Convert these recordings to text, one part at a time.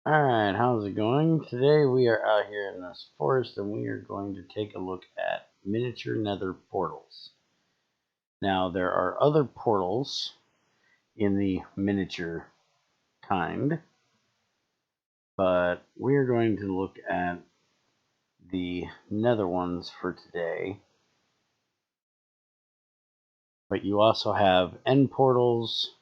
Alright, how's it going? Today we are out here in this forest and we are going to take a look at miniature nether portals. Now there are other portals in the miniature kind, but we are going to look at the nether ones for today. But you also have end portals,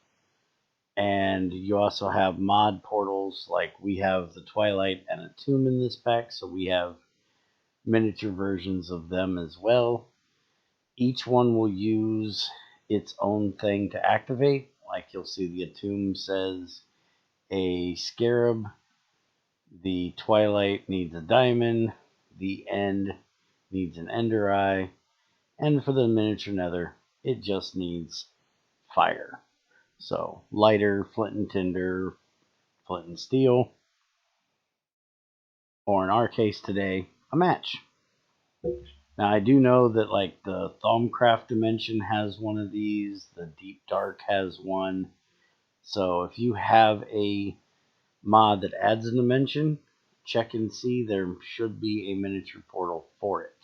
and you also have mod portals, like we have the Twilight and a Tomb in this pack, so we have miniature versions of them as well. Each one will use its own thing to activate. Like you'll see the Tomb says a scarab, the Twilight needs a diamond, the End needs an ender eye, and for the miniature nether, it just needs fire. So lighter, flint and tinder, flint and steel, or in our case today, a match. Now I do know that like the Thaumcraft dimension has one of these, the Deep Dark has one. So if you have a mod that adds a dimension, check and see there should be a miniature portal for it.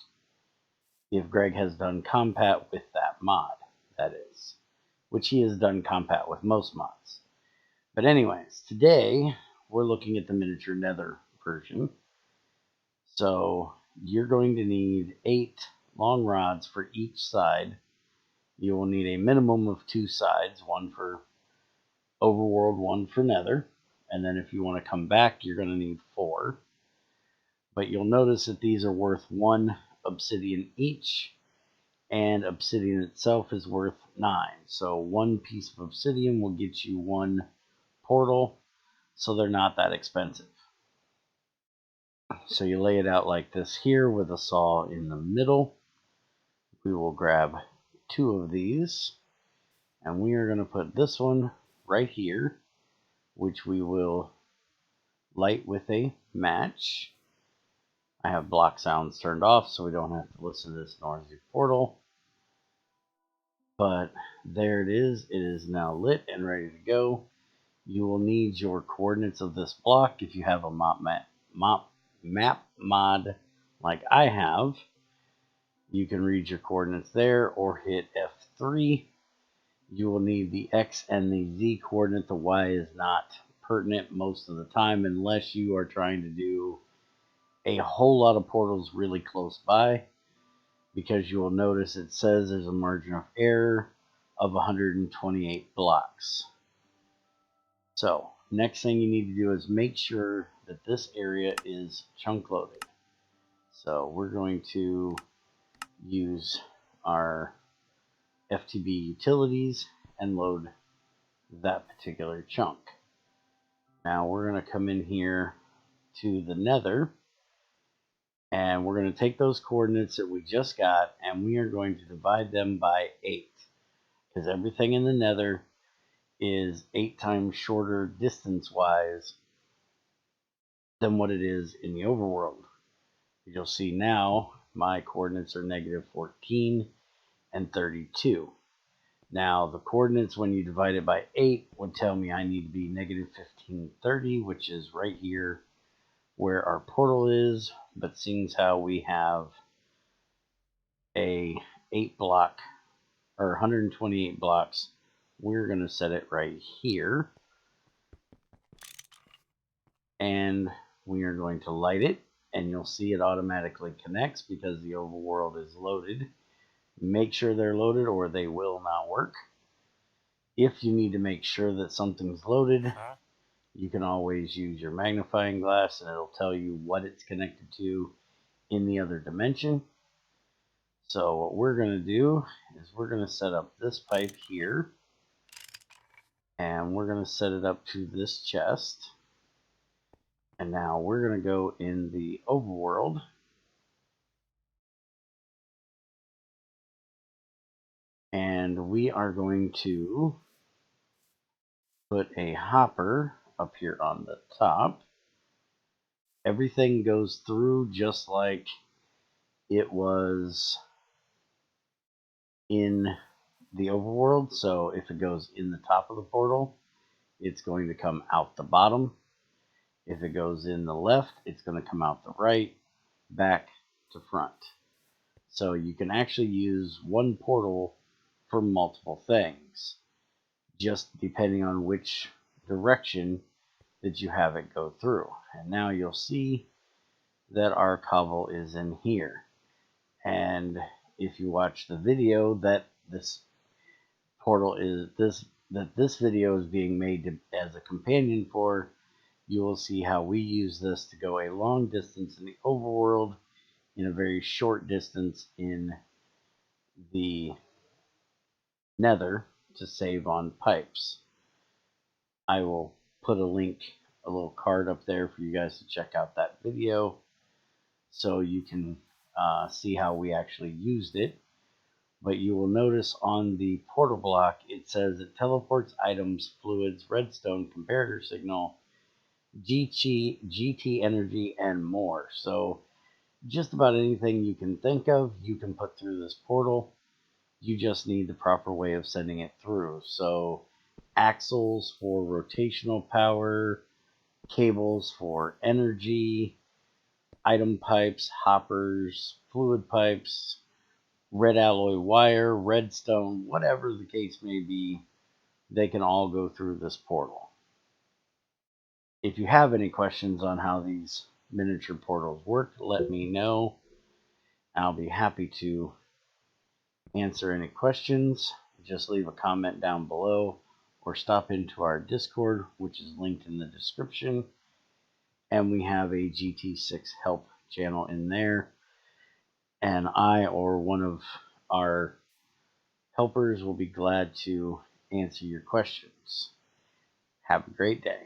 If Greg has done compat with that mod, that is. Which he has done compat with most mods. But anyways, today we're looking at the miniature nether version. So you're going to need 8 long rods for each side. You will need a minimum of 2 sides, one for overworld, one for nether. And then if you want to come back, you're going to need 4. But you'll notice that these are worth 1 obsidian each, and obsidian itself is worth 9. So 1 piece of obsidian will get you 1 portal, so they're not that expensive. So you lay it out like this here with a saw in the middle. We will grab 2 of these, and we are going to put this one right here, which we will light with a match. I have block sounds turned off so we don't have to listen to this noisy portal. But there it is. It is now lit and ready to go. You will need your coordinates of this block. If you have a map mod like I have, you can read your coordinates there or hit F3. You will need the X and the Z coordinate. The Y is not pertinent most of the time unless you are trying to do a whole lot of portals really close by, because you will notice it says there's a margin of error of 128 blocks. So next thing you need to do is make sure that this area is chunk loaded. So we're going to use our FTB utilities and load that particular chunk. Now we're going to come in here to the nether, and we're going to take those coordinates that we just got and we are going to divide them by 8, because everything in the nether is 8 times shorter distance wise than what it is in the overworld. You'll see now my coordinates are -14 and 32. Now the coordinates when you divide it by 8 would tell me I need to be -1530, which is right here where our portal is. But seeing as how we have a 8 block or 128 blocks, we're going to set it right here, and we are going to light it, and you'll see it automatically connects because the overworld is loaded. Make sure they're loaded or they will not work. If you need to make sure that something's loaded, you can always use your magnifying glass and it'll tell you what it's connected to in the other dimension. So what we're going to do is we're going to set up this pipe here, and we're going to set it up to this chest. And now we're going to go in the overworld, and we are going to put a hopper up here on the top. Everything goes through just like it was in the overworld. So if it goes in the top of the portal, it's going to come out the bottom. If it goes in the left, it's going to come out the right, back to front. So you can actually use one portal for multiple things, just depending on which direction that you have it go through. And now you'll see that our cobble is in here. And if you watch the video that this portal is this video is being made as a companion for, you will see how we use this to go a long distance in the overworld in a very short distance in the Nether to save on pipes. I will put a link, a little card up there for you guys to check out that video so you can see how we actually used it. But you will notice on the portal block it says it teleports items, fluids, redstone, comparator signal, GT energy, and more. So just about anything you can think of, you can put through this portal. You just need the proper way of sending it through. So axles for rotational power, cables for energy, item pipes, hoppers, fluid pipes, red alloy wire, redstone, whatever the case may be, they can all go through this portal. If you have any questions on how these miniature portals work, let me know. I'll be happy to answer any questions. Just leave a comment down below or stop into our Discord, which is linked in the description. And we have a GT6 help channel in there. And I or one of our helpers will be glad to answer your questions. Have a great day.